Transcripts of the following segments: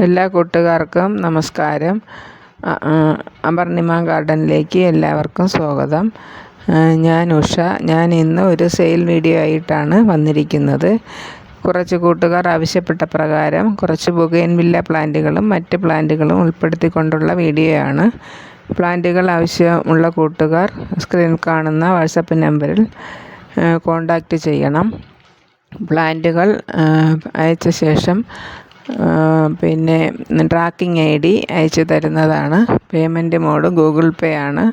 എല്ലാ കൂട്ടുകാർക്കും നമസ്കാരം. അപർണിമ ഗാർഡനിലേക്ക് എല്ലാവർക്കും സ്വാഗതം. ഞാൻ ഉഷ. ഞാൻ ഇന്ന് ഒരു സെയിൽ വീഡിയോ ആയിട്ടാണ് വന്നിരിക്കുന്നത്. കുറച്ച് കൂട്ടുകാർ ആവശ്യപ്പെട്ട പ്രകാരം കുറച്ച് ബൊഗെയിൻവില്ല പ്ലാന്റുകളും മറ്റ് പ്ലാന്റുകളും ഉൾപ്പെടുത്തിക്കൊണ്ടുള്ള വീഡിയോ ആണ്. പ്ലാന്റുകൾ ആവശ്യമുള്ള കൂട്ടുകാർ സ്ക്രീനിൽ കാണുന്ന വാട്സപ്പ് നമ്പറിൽ കോൺടാക്റ്റ് ചെയ്യണം. പ്ലാന്റുകൾ അയച്ച ശേഷം പിന്നെ ട്രാക്കിംഗ് ID അയച്ചു തരുന്നതാണ്. പേയ്മെൻറ്റ് മോഡ് ഗൂഗിൾ പേ ആണ്.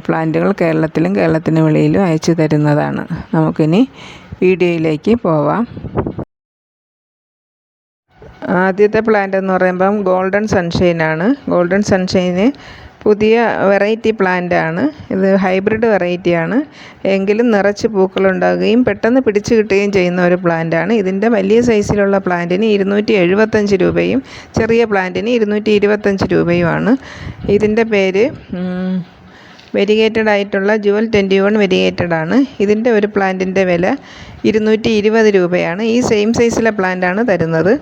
പ്ലാന്റുകൾ കേരളത്തിലും കേരളത്തിന് വെളിയിലും അയച്ചു തരുന്നതാണ്. നമുക്കിനി വീഡിയോയിലേക്ക് പോവാം. ആദ്യത്തെ പ്ലാന്റ് എന്ന് പറയുമ്പം ഗോൾഡൻ സൺഷൈൻ ആണ്. ഗോൾഡൻ സൺഷൈന് പുതിയ വെറൈറ്റി പ്ലാന്റ് ആണ്. ഇത് ഹൈബ്രിഡ് വെറൈറ്റിയാണ്. എങ്കിലും നിറച്ച് പൂക്കളുണ്ടാകുകയും പെട്ടെന്ന് പിടിച്ചു കിട്ടുകയും ചെയ്യുന്ന ഒരു പ്ലാന്റാണ്. ഇതിൻ്റെ വലിയ സൈസിലുള്ള പ്ലാന്റിന് 275 രൂപയും ചെറിയ പ്ലാന്റിന് 225 രൂപയുമാണ്. ഇതിൻ്റെ പേര് വെരിഗേറ്റഡ് ആയിട്ടുള്ള ജുവൽ 21 വെരിഗേറ്റഡ് ആണ്. ഇതിൻ്റെ ഒരു പ്ലാന്റിൻ്റെ വില 220 രൂപയാണ്. ഈ സെയിം സൈസിലെ പ്ലാന്റാണ് തരുന്നത്.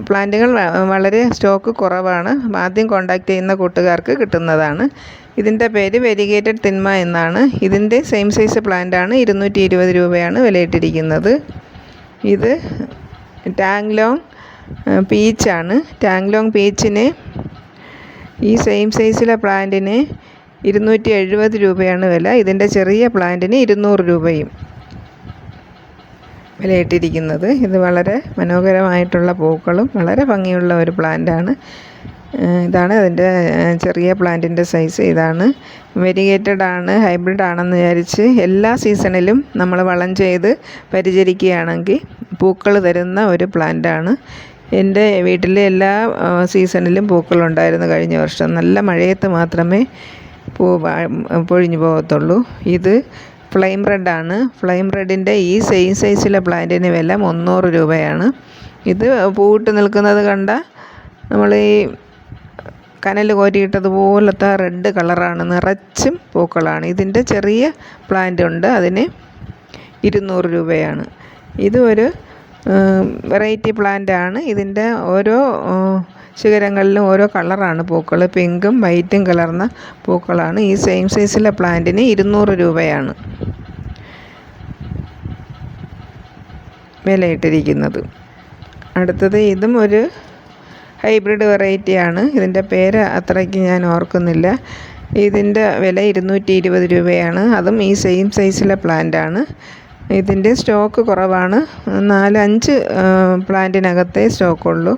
പ്ലാന്റുകൾ വളരെ സ്റ്റോക്ക് കുറവാണ്. ആദ്യം കോൺടാക്റ്റ് ചെയ്യുന്ന കൂട്ടുകാർക്ക് കിട്ടുന്നതാണ്. ഇതിൻ്റെ പേര് വെരിഗേറ്റഡ് തിന്മ എന്നാണ്. ഇതിൻ്റെ സെയിം സൈസ് പ്ലാന്റാണ്. 220 രൂപയാണ് വിലയിട്ടിരിക്കുന്നത്. ഇത് ടാങ്ലോങ് പീച്ചാണ്. ടാങ്ലോങ് പീച്ചിന് ഈ സെയിം സൈസിലെ പ്ലാന്റിന് 270 രൂപയാണ് വില. ഇതിൻ്റെ ചെറിയ പ്ലാന്റിന് 200 രൂപയും വിലയിട്ടിരിക്കുന്നത്. ഇത് വളരെ മനോഹരമായിട്ടുള്ള പൂക്കളും വളരെ ഭംഗിയുള്ള ഒരു പ്ലാന്റാണ്. ഇതാണ് അതിൻ്റെ ചെറിയ പ്ലാന്റിൻ്റെ സൈസ്. ഇതാണ് വെരിഗേറ്റഡ് ആണ്, ഹൈബ്രിഡ് ആണെന്ന് വിചാരിച്ച് എല്ലാ സീസണിലും നമ്മൾ വളം ചെയ്ത് പരിചരിക്കുകയാണെങ്കിൽ പൂക്കൾ തരുന്ന ഒരു പ്ലാന്റാണ്. എൻ്റെ വീട്ടിലെ എല്ലാ സീസണിലും പൂക്കളുണ്ടായിരുന്നു കഴിഞ്ഞ വർഷം. നല്ല മഴയത്ത് മാത്രമേ പൊഴിഞ്ഞു പോകത്തുള്ളൂ. ഇത് ഫ്ലെയിം റെഡ് ആണ്. ഫ്ലെയിം റെഡിൻ്റെ ഈ സെയിം സൈസിലെ പ്ലാന്റിന് വില 300 രൂപയാണ്. ഇത് പൂവിട്ട് നിൽക്കുന്നത് കണ്ട നമ്മൾ ഈ കനൽ കോരിയിട്ടതുപോലത്തെ റെഡ് കളറാണ്. നിറച്ചും പൂക്കളാണ്. ഇതിൻ്റെ ചെറിയ പ്ലാന്റ് ഉണ്ട്, അതിന് 200 രൂപയാണ്. ഇത് ഒരു വെറൈറ്റി പ്ലാന്റ് ആണ്. ഇതിൻ്റെ ഓരോ ശിഖരങ്ങളിലും ഓരോ കളറാണ് പൂക്കൾ. പിങ്കും വൈറ്റും കലർന്ന പൂക്കളാണ്. ഈ സെയിം സൈസിലെ പ്ലാന്റിന് 200 രൂപയാണ് വിലയിട്ടിരിക്കുന്നത്. അടുത്തത് ഇതും ഒരു ഹൈബ്രിഡ് വെറൈറ്റിയാണ്. ഇതിൻ്റെ പേര് അത്രയ്ക്ക് ഞാൻ ഓർക്കുന്നില്ല. ഇതിൻ്റെ വില 220 രൂപയാണ്. അതും ഈ സെയിം സൈസിലെ പ്ലാന്റാണ്. ഇതിൻ്റെ സ്റ്റോക്ക് കുറവാണ്. 4-5 പ്ലാന്റിനകത്തേ സ്റ്റോക്കുള്ളൂ.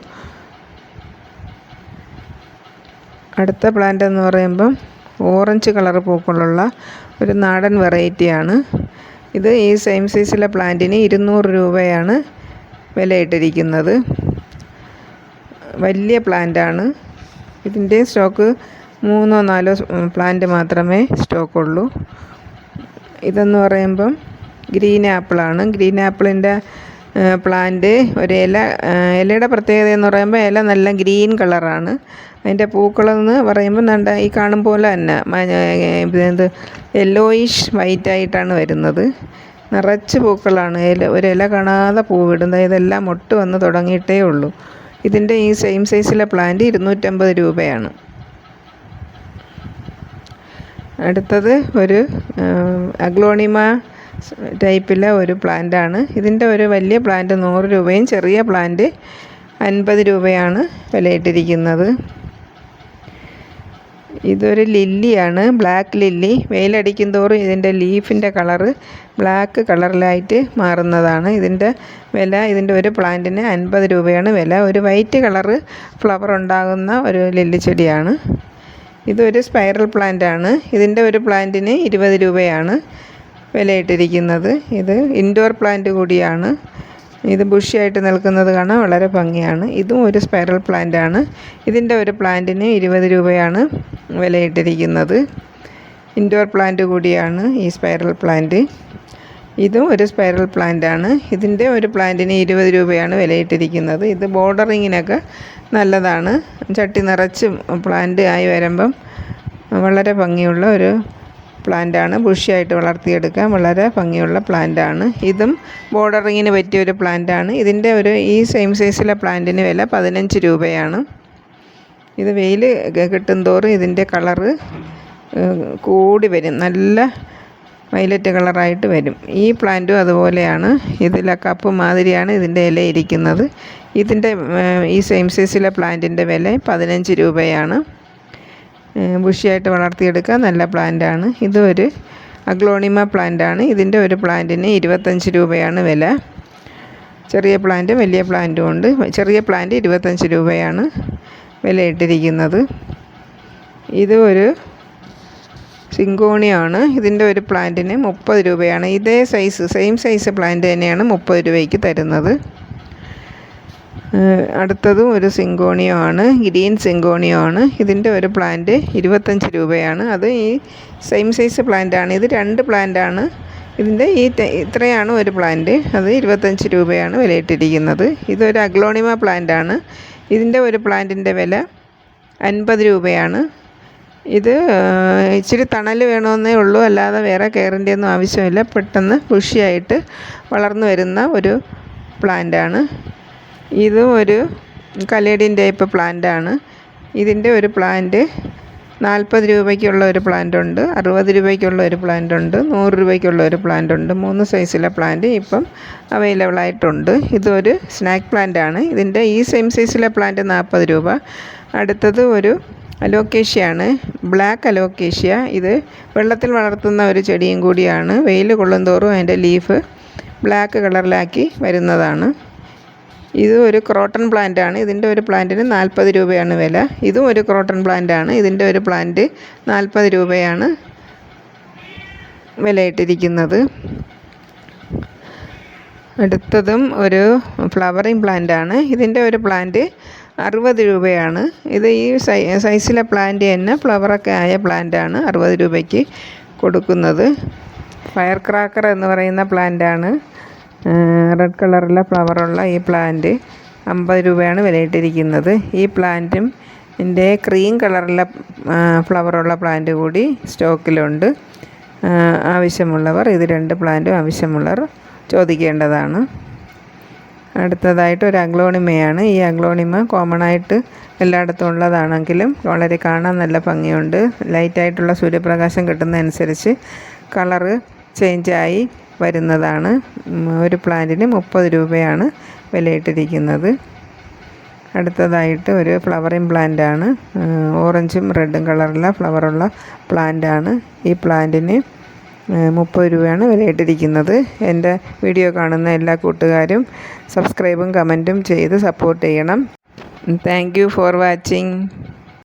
അടുത്ത പ്ലാന്റ് എന്ന് പറയുമ്പം ഓറഞ്ച് കളർ പൂക്കളുള്ള ഒരു നാടൻ വെറൈറ്റിയാണ്. ഇത് ഈ സെയിം സൈസിലെ പ്ലാന്റിന് 200 രൂപയാണ് വിലയിട്ടിരിക്കുന്നത്. വലിയ പ്ലാന്റാണ്. ഇതിൻ്റെ സ്റ്റോക്ക് 3-4 പ്ലാന്റ് മാത്രമേ സ്റ്റോക്കുള്ളൂ. ഇതെന്ന് പറയുമ്പം ഗ്രീൻ ആപ്പിളാണ്. ഗ്രീൻ ആപ്പിളിൻ്റെ പ്ലാന്റ് ഇലയുടെ പ്രത്യേകത എന്ന് പറയുമ്പോൾ ഇല നല്ല ഗ്രീൻ കളറാണ്. അതിൻ്റെ പൂക്കളെന്ന് പറയുമ്പോൾ ഈ കാണും പോലെ തന്നെ യെല്ലോയിഷ് വൈറ്റായിട്ടാണ് വരുന്നത്. നിറച്ച് പൂക്കളാണ്. ഒരു ഇല കാണാതെ പൂവിടുന്നത്. ഇതെല്ലാം മൊട്ട് വന്ന് തുടങ്ങിയിട്ടേ ഉള്ളൂ. ഇതിൻ്റെ ഈ സെയിം സൈസിലെ പ്ലാന്റ് 250 രൂപയാണ്. അടുത്തത് ഒരു അഗ്ലോണിമ ടൈപ്പിലെ ഒരു പ്ലാന്റാണ്. ഇതിൻ്റെ ഒരു വലിയ പ്ലാന്റ് 100 രൂപയും ചെറിയ പ്ലാന്റ് 50 രൂപയാണ് വിലയിട്ടിരിക്കുന്നത്. ഇതൊരു ലില്ലിയാണ്, ബ്ലാക്ക് ലില്ലി. വെയിലടിക്കും തോറും ഇതിൻ്റെ ലീഫിൻ്റെ കളറ് ബ്ലാക്ക് കളറിലായിട്ട് മാറുന്നതാണ്. ഇതിൻ്റെ ഒരു പ്ലാന്റിന് 50 രൂപയാണ് വില. ഒരു വൈറ്റ് കളറ് ഫ്ലവർ ഉണ്ടാകുന്ന ഒരു ലില്ലി ചെടിയാണ്. ഇതൊരു സ്പൈറൽ പ്ലാന്റാണ്. ഇതിൻ്റെ ഒരു പ്ലാന്റിന് 20 രൂപയാണ് വിലയിട്ടിരിക്കുന്നത്. ഇത് ഇൻഡോർ പ്ലാന്റ് കൂടിയാണ്. ഇത് ബുഷിയായിട്ട് നിൽക്കുന്നത് കാണാൻ വളരെ ഭംഗിയാണ്. ഇതും ഒരു സ്പൈറൽ പ്ലാന്റാണ്. ഇതിൻ്റെ ഒരു പ്ലാന്റിന് 20 രൂപയാണ് വിലയിട്ടിരിക്കുന്നത്. ഇൻഡോർ പ്ലാന്റ് കൂടിയാണ് ഈ സ്പൈറൽ പ്ലാന്റ്. ഇതും ഒരു സ്പൈറൽ പ്ലാന്റാണ്. ഇതിൻ്റെ ഒരു പ്ലാന്റിന് 20 രൂപയാണ് വിലയിട്ടിരിക്കുന്നത്. ഇത് ബോർഡറിങ്ങിനൊക്കെ നല്ലതാണ്. ചട്ടി നിറച്ച് പ്ലാന്റ് ആയി വരുമ്പം വളരെ ഭംഗിയുള്ള ഒരു പ്ലാന്റാണ്. ബുഷിയായിട്ട് വളർത്തിയെടുക്കാൻ വളരെ ഭംഗിയുള്ള പ്ലാന്റാണ്. ഇതും ബോർഡറിങ്ങിന് പറ്റിയൊരു പ്ലാന്റാണ്. ഇതിൻ്റെ ഈ സെയിം സൈസിലെ പ്ലാന്റിന് വില 15 രൂപയാണ്. ഇത് വെയിൽ കിട്ടും തോറും ഇതിൻ്റെ കളറ് കൂടി വരും, നല്ല വയലറ്റ് കളറായിട്ട് വരും. ഈ പ്ലാന്റും അതുപോലെയാണ്. ഇതിലെ കപ്പ് മാതിരിയാണ് ഇതിൻ്റെ ഇല ഇരിക്കുന്നത്. ഇതിൻ്റെ ഈ സെയിം സൈസിലെ പ്ലാന്റിൻ്റെ വില 15 രൂപയാണ്. ബുഷിയായിട്ട് വളർത്തിയെടുക്കാൻ നല്ല പ്ലാന്റാണ്. ഇതൊരു അഗ്ലോണിമ പ്ലാന്റാണ്. ഇതിൻ്റെ ഒരു പ്ലാന്റിന് 25 രൂപയാണ് വില. ചെറിയ പ്ലാന്റും വലിയ പ്ലാന്റും ഉണ്ട്. ചെറിയ പ്ലാന്റ് 25 രൂപയാണ് വിലയിട്ടിരിക്കുന്നത്. ഇത് ഒരു സിങ്കോണിയാണ്. ഇതിൻ്റെ ഒരു പ്ലാന്റിന് 30 രൂപയാണ്. ഇതേ സെയിം സൈസ് പ്ലാന്റ് തന്നെയാണ് 30 രൂപയ്ക്ക് തരുന്നത്. അടുത്തതും ഒരു സിങ്കോണിയോ ആണ്, ഗ്രീൻ സിങ്കോണിയോ ആണ്. ഇതിൻ്റെ ഒരു പ്ലാന്റ് 25 രൂപയാണ്. അത് ഈ സെയിം സൈസ് പ്ലാന്റാണ്. ഇത് 2 പ്ലാന്റാണ്. ഇതിൻ്റെ ഇത്രയാണ് ഒരു പ്ലാന്റ്. അത് 25 രൂപയാണ് വിലയിട്ടിരിക്കുന്നത്. ഇതൊരു അഗ്ലോണിമ പ്ലാന്റാണ്. ഇതിൻ്റെ ഒരു പ്ലാന്റിൻ്റെ വില 50 രൂപയാണ്. ഇത് ഇച്ചിരി തണൽ വേണമെന്നേ ഉള്ളൂ, അല്ലാതെ വേറെ കെയറിൻ്റെ ഒന്നും ആവശ്യമില്ല. പെട്ടെന്ന് ബുഷിയായിട്ട് വളർന്നു വരുന്ന ഒരു പ്ലാന്റാണ്. ഇതും ഒരു കലേഡിയൻ ടൈപ്പ് പ്ലാന്റാണ്. ഇതിൻ്റെ ഒരു പ്ലാന്റ് 40 രൂപയ്ക്കുള്ള ഒരു പ്ലാന്റ് ഉണ്ട്, 60 രൂപയ്ക്കുള്ള ഒരു പ്ലാന്റ് ഉണ്ട്, 100 രൂപയ്ക്കുള്ള ഒരു പ്ലാന്റ് ഉണ്ട്. 3 സൈസിലെ പ്ലാന്റ് ഇപ്പം അവൈലബിൾ ആയിട്ടുണ്ട്. ഇതൊരു സ്നാക്ക് പ്ലാന്റാണ്. ഇതിൻ്റെ ഈ സെയിം സൈസിലെ പ്ലാന്റ് 40 രൂപ. അടുത്തത് ഒരു അലോക്കേഷ്യയാണ്, ബ്ലാക്ക് അലോക്കേഷ്യ. ഇത് വെള്ളത്തിൽ വളർത്തുന്ന ഒരു ചെടിയും കൂടിയാണ്. വെയിൽ കൊള്ളും തോറും അതിൻ്റെ ലീഫ് ബ്ലാക്ക് കളറിലാക്കി വരുന്നതാണ്. ഇത് ഒരു ക്രോട്ടൺ പ്ലാന്റാണ്. ഇതിൻ്റെ ഒരു പ്ലാന്റിന് 40 രൂപയാണ് വില. ഇതും ഒരു ക്രോട്ടൺ പ്ലാന്റാണ്. ഇതിൻ്റെ ഒരു പ്ലാന്റ് 40 രൂപയാണ് വിലയിട്ടിരിക്കുന്നത്. അടുത്തതും ഒരു ഫ്ലവറിങ് പ്ലാന്റാണ്. ഇതിൻ്റെ ഒരു പ്ലാന്റ് 60 രൂപയാണ്. ഇത് ഈ സൈസിലെ പ്ലാന്റ് തന്നെ ഫ്ലവറൊക്കെ ആയ പ്ലാന്റാണ് 60 രൂപയ്ക്ക് കൊടുക്കുന്നത്. ഫയർ ക്രാക്കർ എന്ന് പറയുന്ന പ്ലാന്റാണ്. റെഡ് കളറിലെ ഫ്ലവറുള്ള ഈ പ്ലാന്റ് 50 രൂപയാണ് വിലയിട്ടിരിക്കുന്നത്. ഈ പ്ലാന്റും ഇതിൻ്റെ ക്രീം കളറിലെ ഫ്ലവറുള്ള പ്ലാന്റ് കൂടി സ്റ്റോക്കിലുണ്ട്. ആവശ്യമുള്ളവർ ഇത് 2 പ്ലാന്റും ആവശ്യമുള്ളവർ ചോദിക്കേണ്ടതാണ്. അടുത്തതായിട്ട് ഒരു അഗ്ലോണിമയാണ്. ഈ അഗ്ലോണിമ കോമൺ ആയിട്ട് എല്ലായിടത്തും ഉള്ളതാണെങ്കിലും വളരെ കാണാൻ നല്ല ഭംഗിയുണ്ട്. ലൈറ്റായിട്ടുള്ള സൂര്യപ്രകാശം കിട്ടുന്നതനുസരിച്ച് കളറ് ചേഞ്ചായി വരുന്നതാണ്. ഒരു പ്ലാന്റിന് 30 രൂപയാണ് വിലയിട്ടിരിക്കുന്നത്. അടുത്തതായിട്ട് ഒരു ഫ്ലവറിങ് പ്ലാന്റാണ്. ഓറഞ്ചും റെഡും കളറുള്ള ഫ്ലവറുള്ള പ്ലാന്റാണ്. ഈ പ്ലാന്റിന് 30 രൂപയാണ് വിലയിട്ടിരിക്കുന്നത്. എൻ്റെ വീഡിയോ കാണുന്ന എല്ലാ കൂട്ടുകാരും സബ്സ്ക്രൈബും കമൻറ്റും ചെയ്ത് സപ്പോർട്ട് ചെയ്യണം. Thank you for watching.